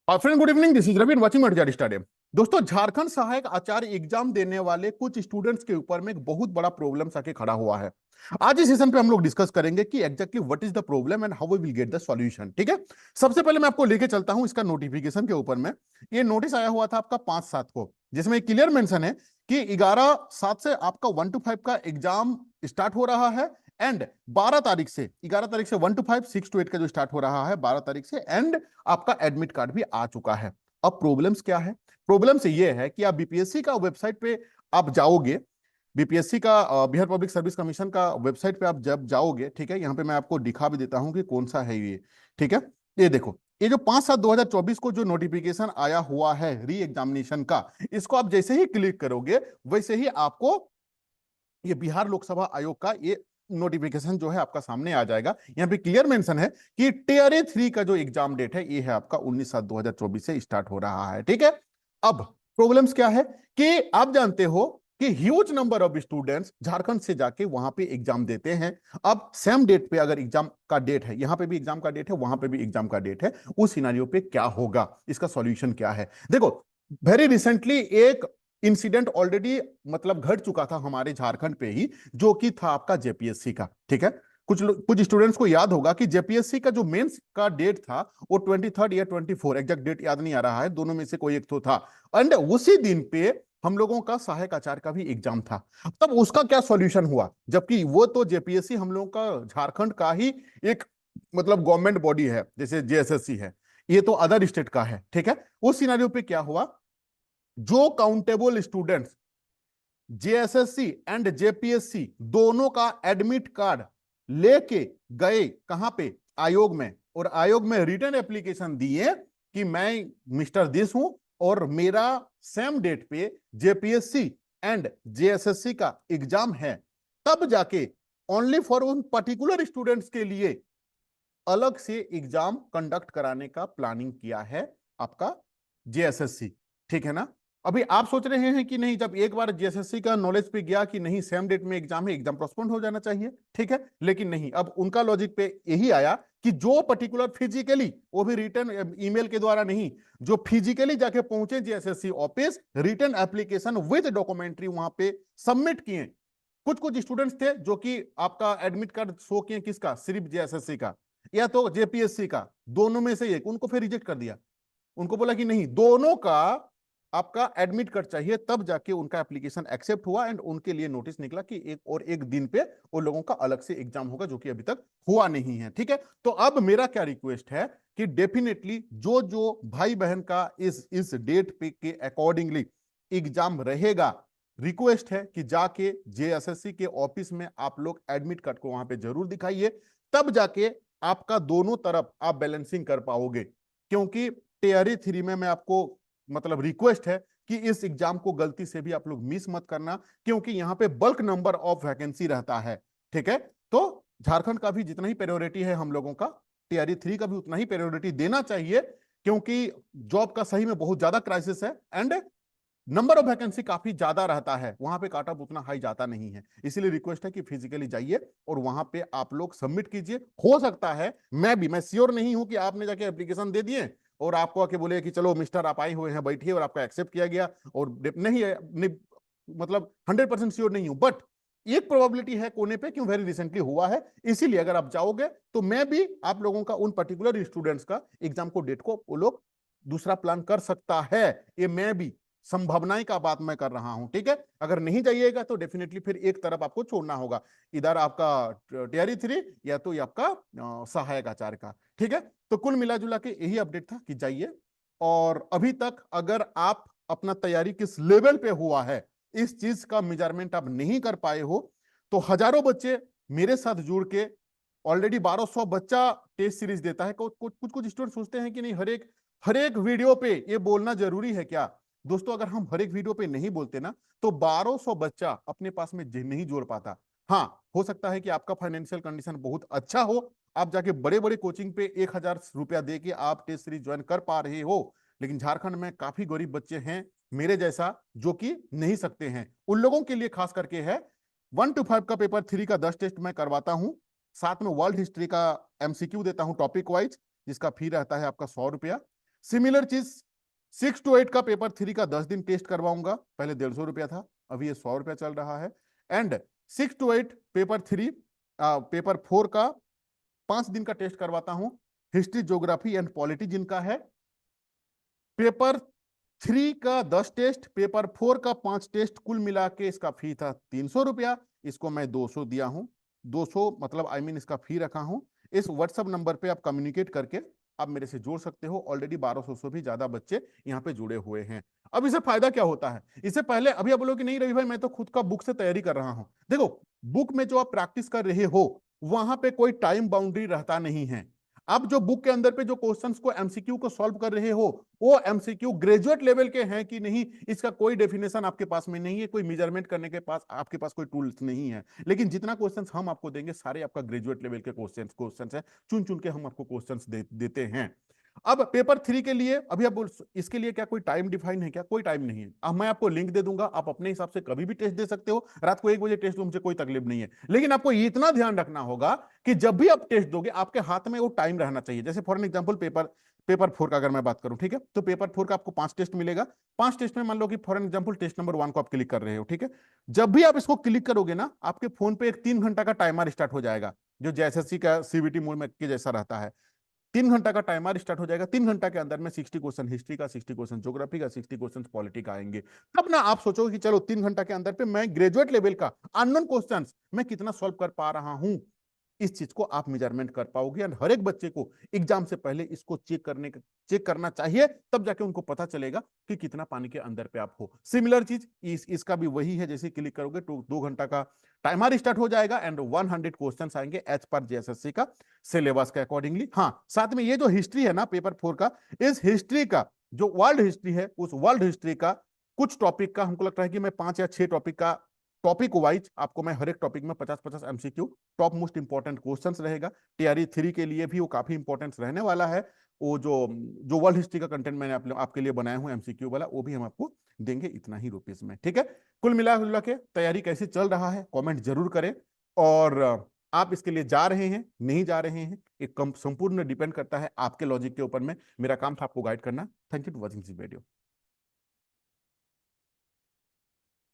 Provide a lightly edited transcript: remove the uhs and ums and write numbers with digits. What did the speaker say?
Friend good evening, this is Ravi watching मटियार study. दोस्तों, झारखंड सहायक आचार्य एग्जाम देने वाले कुछ स्टूडेंट्स के ऊपर में एक बहुत बड़ा प्रॉब्लम आके खड़ा हुआ है। आज इस सेशन पे हम लोग डिस्कस करेंगे कि exactly what is the problem and how we will get the solution. ठीक है, सबसे पहले मैं आपको लेके चलता हूं इसका नोटिफिकेशन के ऊपर में। ये नोटिस आया हुआ था आपका 5/7 को, जिसमें क्लियर मेंशन है कि 11/7 से आपका 1 to 5 का एग्जाम स्टार्ट हो रहा है एंड 12 तारीख से 11 तारीख से 1 to 5, 6 to 8 का जो स्टार्ट हो रहा है 12 तारीख से, एंड आपका एडमिट कार्ड भी आ चुका है। अब प्रॉब्लम्स क्या है? प्रॉब्लम्स ये है कि आप बीपीएससी का वेबसाइट पे आप जाओगे, बीपीएससी का बिहार पब्लिक सर्विस कमीशन का वेबसाइट पे आप जब जाओगे, ठीक है, यहाँ पे मैं आपको दिखा भी देता हूं कि कौन सा है ये। ठीक है, ये देखो, ये जो 5/7/2024 को जो नोटिफिकेशन आया हुआ है री एग्जामिनेशन का, इसको आप जैसे ही क्लिक करोगे वैसे ही आपको ये बिहार लोकसभा आयोग का ये नोटिफिकेशन जो है आपका सामने आ जाएगा। यहाँ पे क्लियर मेंशन है कि टीआरए 3 का जो एग्जाम डेट है ये है आपका 19/7/2024 से स्टार्ट हो रहा है। ठीक है, अब प्रॉब्लम्स क्या है कि आप जानते हो कि huge number of students Jharkhand से जाके वहां पे एग्जाम देते हैं। अब सेम डेट पे अगर एग्जाम का डेट है, यहां पे भी एग्जाम का डेट है, वहां पे भी एग्जाम का डेट है, उस सिनेरियो पे क्या होगा, इसका सॉल्यूशन क्या है? देखो, वेरी रिसेंटली एक इंसिडेंट ऑलरेडी मतलब घट चुका था हमारे झारखंड पे ही, जो कि था आपका जेपीएससी का। ठीक है, कुछ स्टूडेंट्स को याद होगा कि जेपीएससी का जो मेंस का डेट था वो 23 या 24, एग्जैक्ट डेट याद नहीं आ रहा है, दोनों में से कोई एक तो था। एंड उसी दिन पे हम लोगों का सहायक आचार्य का भी एग्जाम था। तब उसका क्या सॉल्यूशन हुआ? जबकि वो तो जेपीएससी हम लोगों का झारखंड का ही एक मतलब गवर्नमेंट बॉडी है, जैसे जेएसएससी है, ये तो अदर स्टेट का है। ठीक है, उस सिनेरियो पे क्या हुआ, जो countable students JSSC and JPSC दोनों का एडमिट कार्ड लेके गए कहां पे, आयोग में, और आयोग में रिटर्न एप्लीकेशन दिए कि मैं मिस्टर दिस हूं और मेरा सेम डेट पे जेपीएससी एंड जेएसएससी का एग्जाम है, तब जाके ओनली फॉर उन पर्टिकुलर स्टूडेंट्स के लिए अलग से एग्जाम कंडक्ट कराने का प्लानिंग किया है आपका जेएसएससी। ठीक है ना? अभी आप सोच रहे हैं कि नहीं, जब एक बार जेएसएससी का नॉलेज पे गया कि नहीं सेम डेट में एग्जाम है, एग्जाम पोस्टपोन हो जाना चाहिए। ठीक है, लेकिन नहीं, अब उनका लॉजिक पे यही आया कि जो पर्टिकुलर फिजिकली, वो भी रिटर्न ईमेल के द्वारा नहीं, जो फिजिकली जाके पहुंचे JSSC office, return application with documentary वहां पे सबमिट किए। कुछ कुछ स्टूडेंट्स थे जो कि आपका एडमिट कार्ड शो किए, किसका? सिर्फ जेएसएससी का या तो जेपीएससी का, दोनों में से एक, उनको फिर रिजेक्ट कर दिया। उनको बोला कि नहीं, दोनों का आपका एडमिट कार्ड चाहिए, तब जाके उनका एप्लीकेशन एक्सेप्ट हुआ एंड उनके लिए नोटिस निकला कि एक दिन पे उन लोगों का अलग से एग्जाम होगा, जो कि अभी तक हुआ नहीं है। ठीक है, तो अब मेरा क्या रिक्वेस्ट है कि डेफिनेटली जो जो भाई बहन का इस डेट पे के अकॉर्डिंगली एग्जाम रहेगा, रिक्वेस्ट है कि जाके जेएसएससी के ऑफिस में आप लोग एडमिट कार्ड को वहां पे जरूर दिखाइए, तब जाके आपका दोनों तरफ आप बैलेंसिंग कर पाओगे। क्योंकि टीआरई 3 में मैं आपको मतलब रिक्वेस्ट है कि इस एग्जाम को गलती से भी आप लोग मिस मत करना, क्योंकि यहां पे बल्क नंबर ऑफ वैकेंसी रहता है। ठीक है, तो झारखंड का भी जितना ही प्रायोरिटी है हम लोगों का, टीआरई 3 का भी उतना ही प्रायोरिटी देना चाहिए, क्योंकि जॉब का सही में बहुत ज्यादा क्राइसिस है एंड नंबर ऑफ वैकेंसी काफी ज्यादा रहता है, वहां पे काट ऑफ उतना हाई जाता नहीं है। इसीलिए रिक्वेस्ट है कि फिजिकली जाइए और वहां पे आप लोग सबमिट कीजिए। हो सकता है, मैं श्योर नहीं हूं कि आपने जाके एप्लीकेशन दे दिए और आपको आके बोले कि चलो मिस्टर आप आए हुए हैं, बैठिए, और आपका एक्सेप्ट किया गया, और नहीं है, नहीं, मतलब 100% श्योर नहीं हूं, बट एक प्रोबेबिलिटी है कोने पे, क्यों वेरी रिसेंटली हुआ है। इसीलिए अगर आप जाओगे तो मैं भी आप लोगों का, उन पर्टिकुलर स्टूडेंट्स का एग्जाम को डेट को वो लोग दूसरा प्लान कर सकता है। ये मैं भी संभावनाएं का बात मैं कर रहा हूं। ठीक है, अगर नहीं जाइएगा तो डेफिनेटली फिर एक तरफ आपको छोड़ना होगा, इधर आपका टीआरई 3 या तो ये आपका सहायक आचार्य का। ठीक है, तो कुल मिला जुला के यही अपडेट था कि जाइए। और अभी तक अगर आप अपना तैयारी किस लेवल पे हुआ है, इस चीज का मेजरमेंट आप नहीं कर पाए हो, तो हजारों बच्चे मेरे साथ जुड़ के ऑलरेडी 1200 बच्चा टेस्ट सीरीज देता है। कुछ कुछ कुछ स्टूडेंट सोचते हैं कि नहीं, हर एक वीडियो पे ये बोलना जरूरी है क्या? दोस्तों, अगर हम हर एक वीडियो पे नहीं बोलते ना, तो 1200 बच्चा अपने पास में नहीं जोड़ पाता। हाँ, हो सकता है कि आपका फाइनेंशियल कंडीशन बहुत अच्छा हो, आप जाके बड़े बड़े कोचिंग पे 1000 रुपया दे के आप टेस्ट सीरीज ज्वाइन कर पा रहे हो, लेकिन झारखंड में काफी गरीब बच्चे हैं मेरे जैसा, जो कि नहीं सकते हैं। उन लोगों के लिए खास करके है 1 to 5 का पेपर 3 का 10 टेस्ट मैं करवाता हूं, साथ में वर्ल्ड हिस्ट्री का एमसीक्यू देता हूं टॉपिक वाइज, जिसका फी रहता है आपका 100 रुपया। सिमिलर चीज 6 to 8 का पेपर 3 का 10 दिन टेस्ट करवाऊंगा, पहले 150 रुपया था, अभी ये 100 रुपया चल रहा है। एंड 6 to 8 पेपर 3 पेपर 4 का 5 दिन का टेस्ट करवाता हूं, हिस्ट्री ज्योग्राफी एंड पॉलिटी जिनका है। पेपर 3 का 10 टेस्ट, पेपर 4 का 5 टेस्ट, कुल मिला के इसका फी था 300 रुपया, इसको मैं 200 दिया हूं। 200 मतलब इसका फी रखा हूं। इस व्हाट्सएप नंबर पे आप कम्युनिकेट करके आप मेरे से जोड़ सकते हो। ऑलरेडी 1200 से भी ज्यादा बच्चे यहाँ पे जुड़े हुए हैं। अब इसे फायदा क्या होता है? इससे पहले अभी आप बोलो कि नहीं रवि भाई मैं तो खुद का बुक से तैयारी कर रहा हूं। देखो, बुक में जो आप प्रैक्टिस कर रहे हो वहां पे कोई टाइम बाउंड्री रहता नहीं है। अब जो बुक के अंदर पे जो क्वेश्चंस को एमसीक्यू को सॉल्व कर रहे हो वो एमसीक्यू ग्रेजुएट लेवल के हैं कि नहीं, इसका कोई डेफिनेशन आपके पास में नहीं है, कोई मेजरमेंट करने के पास आपके पास कोई टूल्स नहीं है। लेकिन जितना क्वेश्चंस हम आपको देंगे सारे आपका ग्रेजुएट लेवल के क्वेश्चंस है, चुन चुन के हम आपको क्वेश्चंस देते हैं। अब पेपर 3 के लिए अभी आप इसके लिए क्या कोई टाइम डिफाइन है क्या? कोई टाइम नहीं है। अब मैं आपको लिंक दे दूंगा, आप अपने हिसाब से कभी भी टेस्ट दे सकते हो, रात को 1 बजे टेस्ट दो, मुझे कोई तकलीफ नहीं है। लेकिन आपको इतना ध्यान रखना होगा कि जब भी आप टेस्ट दोगे आपके हाथ में वो टाइम रहना चाहिए। जैसे फॉर एग्जाम्पल पेपर 4 का अगर मैं बात करूं, ठीक है, तो पेपर 4 का आपको 5 टेस्ट मिलेगा। 5 टेस्ट में मान लो कि फॉर एग्जाम्पल टेस्ट नंबर 1 को आप क्लिक कर रहे हो, ठीक है। जब भी आप इसको क्लिक करोगे ना, आपके फोन पे एक 3 घंटा का टाइमर स्टार्ट हो जाएगा, जो जैसे का सीबीटी मोड में के जैसा रहता है। 3 घंटा का टाइमर स्टार्ट हो जाएगा। 3 घंटा के अंदर में 60 क्वेश्चन हिस्ट्री का, 60 क्वेश्चन ज्योग्राफी का, 60 क्वेश्चन पॉलिटी का आएंगे। तब ना आप सोचोगे कि चलो 3 घंटा के अंदर पे मैं ग्रेजुएट लेवल का अननोन क्वेश्चंस मैं कितना सॉल्व कर पा रहा हूं। इस चीज को आप मेजरमेंट कर पाओगे। और हर एक बच्चे को एग्जाम से पहले इसको चेक करना चाहिए, तब जाके उनको पता चलेगा कि कितना पानी के अंदर पे आप हो। सिमिलर चीज इसका भी वही है। जैसे क्लिक करोगे तो 2 घंटा का टाइमर स्टार्ट हो जाएगा एंड 100 क्वेश्चन आएंगे एज पर जेएसएससी का सिलेबस के अकॉर्डिंगली। हाँ, साथ में ये जो हिस्ट्री है ना पेपर 4 का, इस हिस्ट्री का जो वर्ल्ड हिस्ट्री है, उस वर्ल्ड हिस्ट्री का कुछ टॉपिक का हमको लगता है कि मैं 5 या 6 टॉपिक का टॉपिक वाइज आपको मैं हर एक टॉपिक में 50-50 MCQ top most important questions रहेगा। टीआरई 3 के लिए भी वो काफी इंपॉर्टेंट रहने वाला है। वो जो जो वर्ल्ड हिस्ट्री का कंटेंट मैंने आपके लिए बनाया हूं एमसीक्यू वाला, वो भी हम आपको देंगे इतना ही रुपीस में, ठीक है। कुल मिला के तैयारी कैसी चल रहा है कमेंट जरूर करें। और आप इसके लिए जा रहे हैं नहीं जा रहे हैं, एक संपूर्ण डिपेंड करता है आपके लॉजिक के ऊपर में। मेरा काम था आपको गाइड करना। Thank you for watching this video.